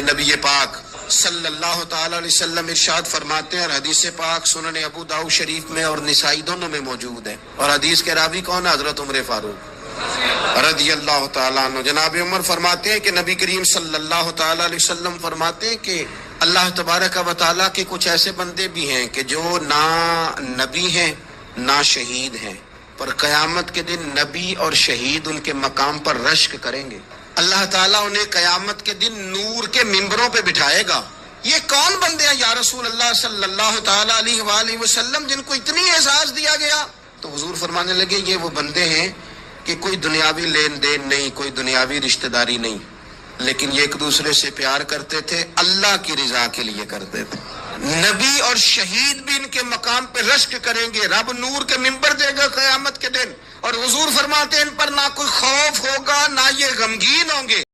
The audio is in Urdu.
نبی پاک صلی اللہ تعالی علیہ وسلم ارشاد فرماتے ہیں، اور حدیث پاک سنن ابو داؤد شریف میں اور نسائی دونوں میں موجود ہے، اور حدیث کے راوی کون ہے؟ حضرت عمر فاروق رضی اللہ تعالیٰ عنہ۔ جناب عمر فرماتے ہیں کہ نبی کریم صلی اللہ تعالی علیہ وسلم فرماتے ہیں کہ اللہ تبارک و تعالیٰ کے کچھ ایسے بندے بھی ہیں کہ جو نہ نبی ہیں نہ شہید ہیں، پر قیامت کے دن نبی اور شہید ان کے مقام پر رشک کریں گے۔ اللہ تعالیٰ انہیں قیامت کے دن نور کے ممبروں پہ بٹھائے گا۔ یہ کون بندے ہیں یا رسول اللہ صلی اللہ تعالیٰ علیہ وآلہ وسلم جن کو اتنی اعزاز دیا گیا؟ تو حضور فرمانے لگے یہ وہ بندے ہیں کہ کوئی دنیاوی لین دین نہیں، کوئی دنیاوی رشتہ داری نہیں، لیکن یہ ایک دوسرے سے پیار کرتے تھے، اللہ کی رضا کے لیے کرتے تھے۔ نبی اور شہید بھی ان کے مقام پہ رشک کریں گے، رب نور کے ممبر دے گا قیامت کے دن، اور حضور فرماتے ہیں ان پر نہ کوئی خوف ہوگا نہ یہ غمگین ہوں گے۔